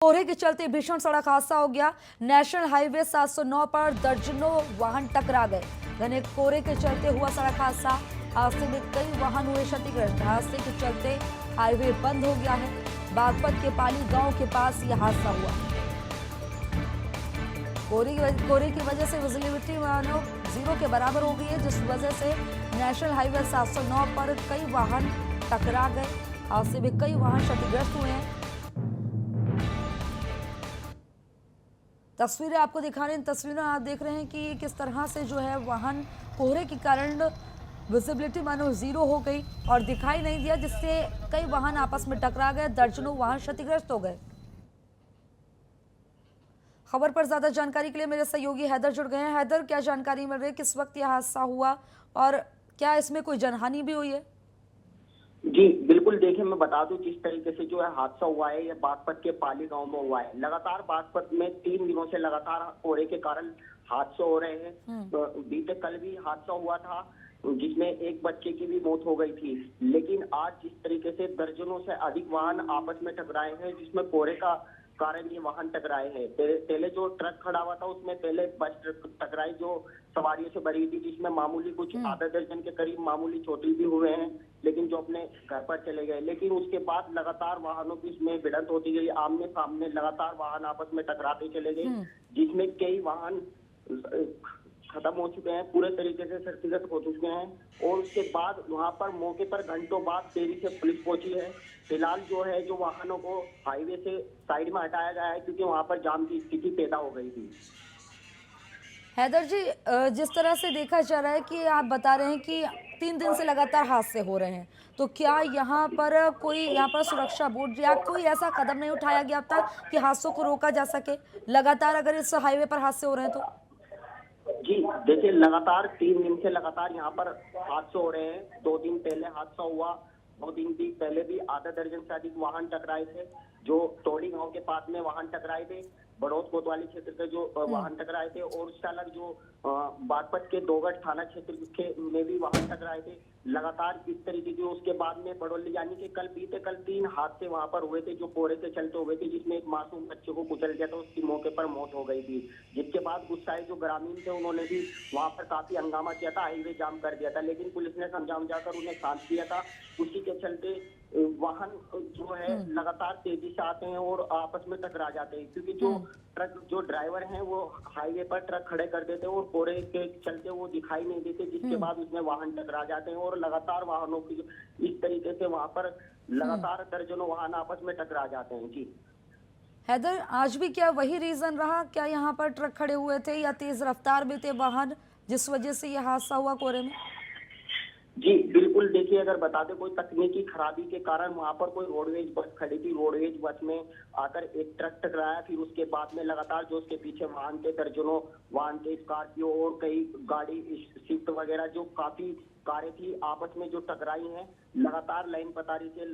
कोहरे के चलते भीषण सड़क हादसा हो गया। नेशनल हाईवे 709 पर दर्जनों वाहन टकरा गए। घने कोहरे के चलते हुआ सड़क हादसा। हादसे में कई वाहन हुए क्षतिग्रस्त। हादसे के चलते हाईवे बंद हो गया है। बागपत के पाली गांव के पास यह हादसा हुआ। कोहरे की वजह से विजिबिलिटी मानो जीरो के बराबर हो गई है, जिस वजह से नेशनल हाईवे 709 पर कई वाहन टकरा गए। हादसे में कई वाहन क्षतिग्रस्त हुए हैं। तस्वीरें आपको दिखा रहे हैं। इन तस्वीरों में आप देख रहे हैं कि किस तरह से जो है वाहन कोहरे के कारण विजिबिलिटी मानो जीरो हो गई और दिखाई नहीं दिया, जिससे कई वाहन आपस में टकरा गए। दर्जनों वाहन क्षतिग्रस्त हो गए। खबर पर ज्यादा जानकारी के लिए मेरे सहयोगी हैदर जुड़ गए हैं। हैदर, क्या जानकारी मिल रही है, किस वक्त यह हादसा हुआ और क्या इसमें कोई जनहानि भी हुई है? जी बिल्कुल, देखिए मैं बता दूं, जिस तरीके से जो है हादसा हुआ है, ये बागपत के पाली गांव में हुआ है। लगातार बागपत में 3 दिनों से लगातार कोहरे के कारण हादसे हो रहे हैं। तो बीते कल भी हादसा हुआ था, जिसमें एक बच्चे की भी मौत हो गई थी। लेकिन आज जिस तरीके से दर्जनों से अधिक वाहन आपस में टकराए हैं, जिसमें कोहरे का कारण ये वाहन टकराए हैं। पहले जो ट्रक खड़ा हुआ था, उसमें पहले बस टकराई जो सवारियों से भरी थी, जिसमें मामूली कुछ आधा दर्जन के करीब मामूली चोटिल भी हुए हैं, लेकिन जो अपने घर पर चले गए। लेकिन उसके बाद लगातार वाहनों की इसमें भिड़ंत होती गई, आमने सामने लगातार वाहन आपस में टकराते चले गए, जिसमें कई वाहन खत्म हो चुके हैं, पूरे तरीके से क्षतिग्रस्त हो चुके हैं। और उसके बाद वहां पर मौके पर घंटों बाद देरी से पुलिस पहुंची है। फिलहाल जो है जो वाहनों को हाईवे से साइड में हटाया गया है, क्योंकि वहां पर जाम की स्थिति पैदा हो गई थी। हैदर जी, जिस तरह से देखा जा रहा है कि आप बता रहे हैं कि 3 दिन से लगातार हादसे हो रहे हैं, तो क्या यहाँ पर सुरक्षा बोर्ड या कोई ऐसा कदम नहीं उठाया गया अब तक कि हादसों को रोका जा सके, लगातार अगर इस हाईवे पर हादसे हो रहे हैं तो? जी देखिए, लगातार 3 दिन से लगातार यहाँ पर हादसे हो रहे हैं। 2 दिन पहले हादसा हुआ, 2 दिन भी पहले भी आधा दर्जन से अधिक वाहन टकराए थे। जो टोली गांव के पास में वाहन टकराए थे, बड़ौद कोतवाली क्षेत्र के जो वाहन टकराए थे, और उसके अलग जो बागपत के दोगट थाना क्षेत्र के में भी वाहन टकराए थे। लगातार इस तरीके की उसके बाद में बड़ौली, यानी कि बीते कल 3 हादसे वहां पर हुए थे, जो कोहरे के चलते हुए थे, जिसमें एक मासूम बच्चे को कुचल गया था, उसकी मौके पर मौत हो गई थी। जिसके बाद गुस्साए जो ग्रामीण थे, उन्होंने भी वहां पर काफी हंगामा किया था, हाईवे जाम कर दिया था। लेकिन पुलिस ने समझा उन्हें शांत किया था। उसी के चलते वाहन जो है लगातार तेजी से आते हैं और आपस में टकरा जाते हैं, क्योंकि जो ड्राइवर हैं वो हाईवे पर ट्रक खड़े कर देते हैं और कोहरे के चलते वो दिखाई नहीं देते, जिसके बाद उसमें वाहन टकरा जाते हैं और लगातार वाहनों की इस तरीके से वहां पर लगातार दर्जनों वाहन आपस में टकरा जाते हैं। जी हैदर, आज भी क्या वही रीजन रहा? क्या यहाँ पर ट्रक खड़े हुए थे या तेज रफ्तार में थे वाहन, जिस वजह से यह हादसा हुआ कोहरे में? जी बिल्कुल, देखिए अगर बता दें, कोई तकनीकी खराबी के कारण वहां पर कोई रोडवेज बस खड़ी थी। रोडवेज बस में आकर एक ट्रक टकराया, फिर उसके बाद में लगातार जो उसके पीछे वाहन थे, दर्जनों वाहन थे, स्कॉर्पियो और कई गाड़ी स्विफ्ट वगैरह, जो काफी कारें थी, आपस में जो टकराई हैं। लगातार लाइन पतारी से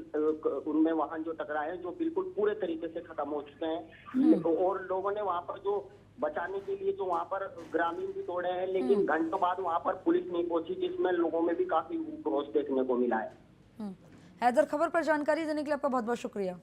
उनमें वाहन जो टकराए हैं, जो बिल्कुल पूरे तरीके से खत्म हो चुके हैं। और लोगों ने वहां पर जो बचाने के लिए जो वहां पर ग्रामीण भी दौड़े हैं, लेकिन घंटों बाद वहां पर पुलिस नहीं पहुंची, जिसमें लोगों में भी काफी रोष देखने को मिला है। हैदर, खबर पर जानकारी देने के लिए आपका बहुत बहुत शुक्रिया।